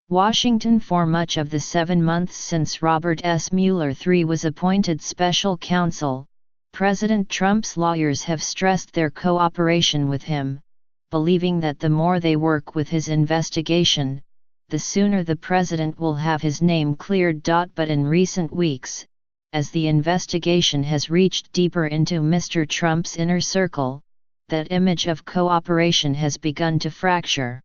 Washington. For much of the 7 months since Robert S. Mueller III was appointed special counsel, President Trump's lawyers have stressed their cooperation with him, believing that the more they work with his investigation, the sooner the president will have his name cleared. But in recent weeks, as the investigation has reached deeper into Mr. Trump's inner circle, that image of cooperation has begun to fracture.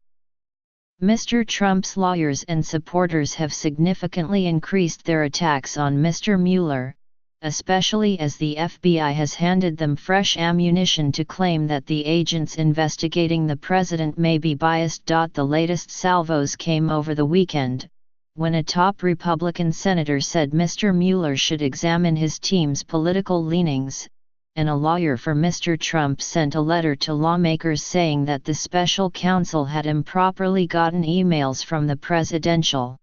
Mr. Trump's lawyers and supporters have significantly increased their attacks on Mr. Mueller, especially as the FBI has handed them fresh ammunition to claim that the agents investigating the president may be biased. The latest salvos came over the weekend, when a top Republican senator said Mr. Mueller should examine his team's political leanings, and a lawyer for Mr. Trump sent a letter to lawmakers saying that the special counsel had improperly gotten emails from the presidential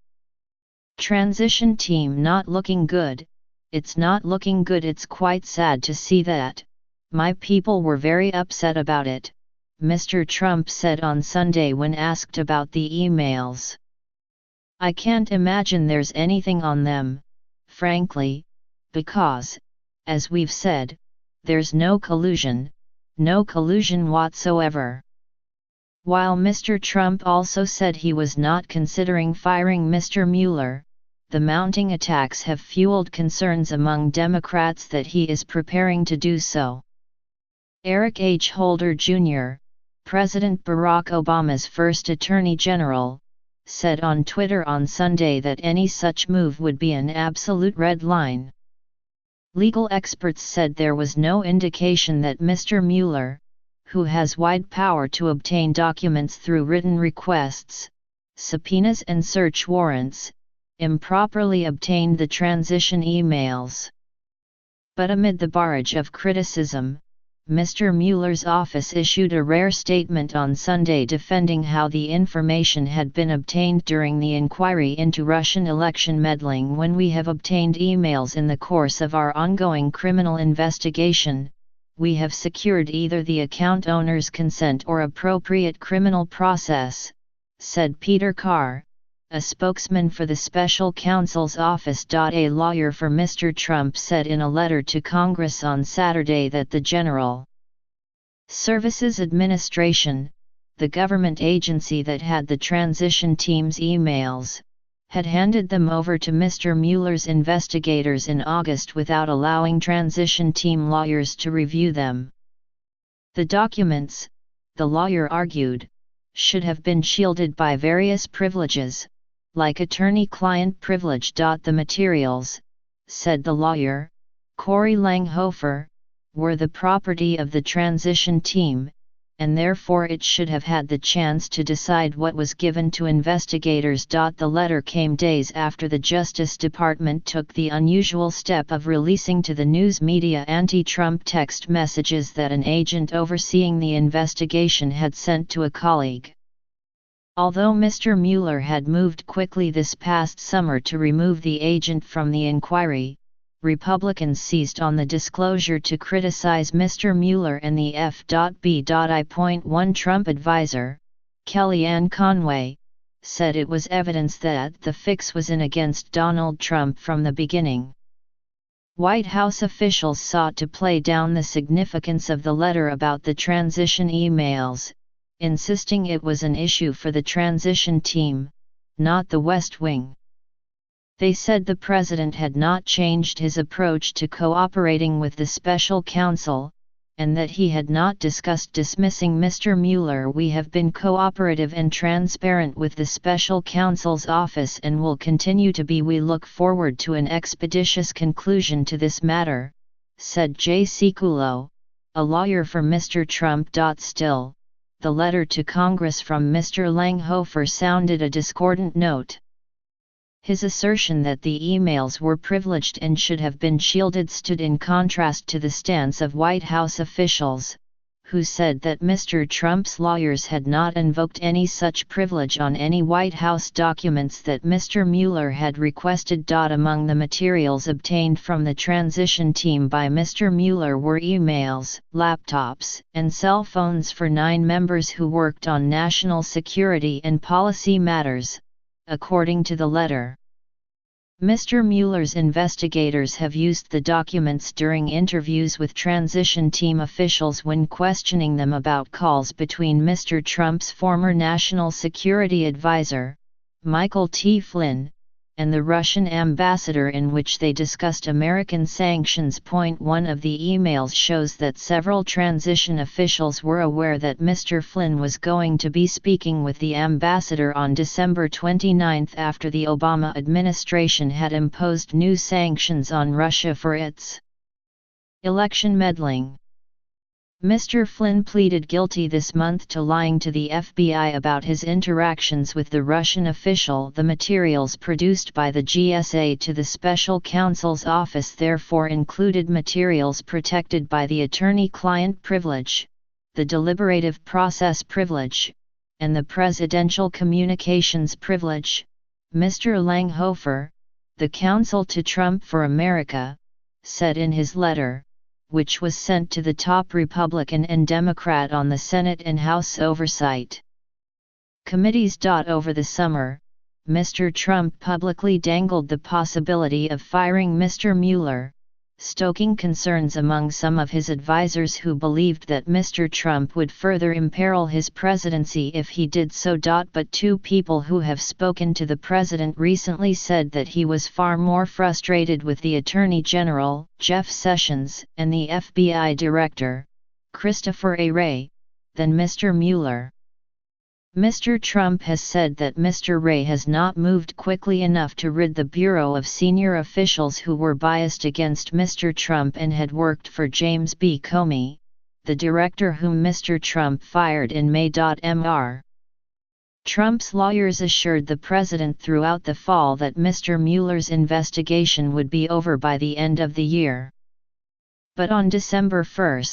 transition team. Not looking good. It's not looking good. It's quite sad to see that. My people were very upset about it, Mr. Trump said on Sunday when asked about the emails. I can't imagine there's anything on them, frankly, because, as we've said, there's no collusion whatsoever. While Mr. Trump also said he was not considering firing Mr. Mueller, the mounting attacks have fueled concerns among Democrats that he is preparing to do so. Eric H. Holder Jr., President Barack Obama's first Attorney General, said on Twitter on Sunday that any such move would be an absolute red line. Legal experts said there was no indication that Mr. Mueller, who has wide power to obtain documents through written requests, subpoenas and search warrants, improperly obtained the transition emails. But amid the barrage of criticism, Mr. Mueller's office issued a rare statement on Sunday defending how the information had been obtained during the inquiry into Russian election meddling. When we have obtained emails in the course of our ongoing criminal investigation, we have secured either the account owner's consent or appropriate criminal process, said Peter Carr, a spokesman for the special counsel's office. A lawyer for Mr. Trump said in a letter to Congress on Saturday that the General Services Administration, the government agency that had the transition team's emails, had handed them over to Mr. Mueller's investigators in August without allowing transition team lawyers to review them. The documents, the lawyer argued, should have been shielded by various privileges, like attorney-client privilege. The materials, said the lawyer, Corey Langhofer, were the property of the transition team, and therefore it should have had the chance to decide what was given to investigators. The letter came days after the Justice Department took the unusual step of releasing to the news media anti-Trump text messages that an agent overseeing the investigation had sent to a colleague. Although Mr. Mueller had moved quickly this past summer to remove the agent from the inquiry, Republicans seized on the disclosure to criticize Mr. Mueller, and the F.B.I.1 Trump advisor, Kellyanne Conway, said it was evidence that the fix was in against Donald Trump from the beginning. White House officials sought to play down the significance of the letter about the transition emails, insisting it was an issue for the transition team, not the West Wing. They said the president had not changed his approach to cooperating with the special counsel, and that he had not discussed dismissing Mr. Mueller. We have been cooperative and transparent with the special counsel's office and will continue to be. We look forward to an expeditious conclusion to this matter, said J. Sekulow, a lawyer for Mr. Trump. Still, the letter to Congress from Mr. Langhofer sounded a discordant note. His assertion that the emails were privileged and should have been shielded stood in contrast to the stance of White House officials, who said that Mr. Trump's lawyers had not invoked any such privilege on any White House documents that Mr. Mueller had requested. Among the materials obtained from the transition team by Mr. Mueller were emails, laptops, and cell phones for 9 members who worked on national security and policy matters, according to the letter. Mr. Mueller's investigators have used the documents during interviews with transition team officials when questioning them about calls between Mr. Trump's former national security advisor, Michael T. Flynn, and the Russian ambassador, in which they discussed American sanctions. One of the emails shows that several transition officials were aware that Mr. Flynn was going to be speaking with the ambassador on December 29 after the Obama administration had imposed new sanctions on Russia for its election meddling. Mr. Flynn pleaded guilty this month to lying to the FBI about his interactions with the Russian official. The materials produced by the GSA to the special counsel's office therefore included materials protected by the attorney-client privilege, the deliberative process privilege, and the presidential communications privilege. Mr. Langhofer, the counsel to Trump for America, said in his letter, which was sent to the top Republican and Democrat on the Senate and House oversight committees. Over the summer, Mr. Trump publicly dangled the possibility of firing Mr. Mueller, stoking concerns among some of his advisers who believed that Mr. Trump would further imperil his presidency if he did so. But two people who have spoken to the president recently said that he was far more frustrated with the Attorney General, Jeff Sessions, and the FBI Director, Christopher A. Wray, than Mr. Mueller. Mr. Trump has said that Mr. Wray has not moved quickly enough to rid the Bureau of senior officials who were biased against Mr. Trump and had worked for James B. Comey, the director whom Mr. Trump fired in May. Mr. Trump's lawyers assured the president throughout the fall that Mr. Mueller's investigation would be over by the end of the year. But on December 1,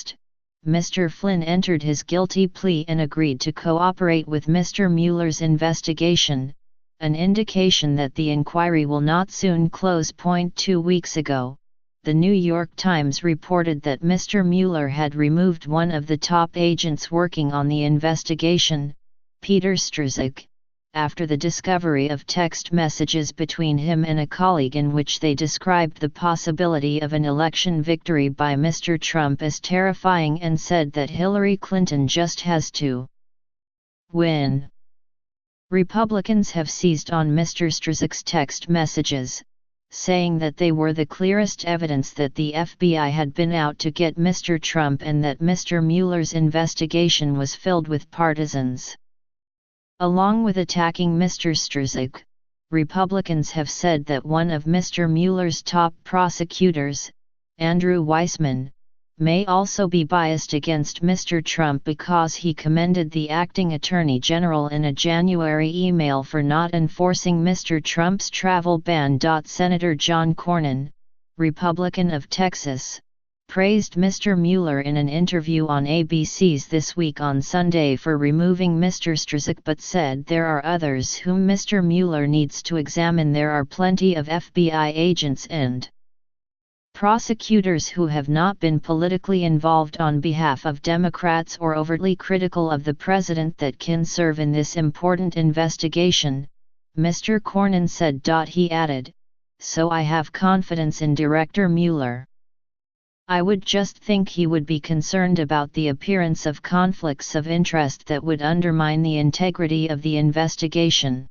Mr. Flynn entered his guilty plea and agreed to cooperate with Mr. Mueller's investigation, an indication that the inquiry will not soon close. 2 weeks ago, the New York Times reported that Mr. Mueller had removed one of the top agents working on the investigation, Peter Strzok, after the discovery of text messages between him and a colleague in which they described the possibility of an election victory by Mr. Trump as terrifying and said that Hillary Clinton just has to win. Republicans have seized on Mr. Strzok's text messages, saying that they were the clearest evidence that the FBI had been out to get Mr. Trump and that Mr. Mueller's investigation was filled with partisans. Along with attacking Mr. Strzok, Republicans have said that one of Mr. Mueller's top prosecutors, Andrew Weissmann, may also be biased against Mr. Trump because he commended the acting Attorney General in a January email for not enforcing Mr. Trump's travel ban. Senator John Cornyn, Republican of Texas, praised Mr. Mueller in an interview on ABC's This Week on Sunday for removing Mr. Strzok, but said there are others whom Mr. Mueller needs to examine. There are plenty of FBI agents and prosecutors who have not been politically involved on behalf of Democrats or overtly critical of the president that can serve in this important investigation, Mr. Cornyn said. He added, "So I have confidence in Director Mueller. I would just think he would be concerned about the appearance of conflicts of interest that would undermine the integrity of the investigation."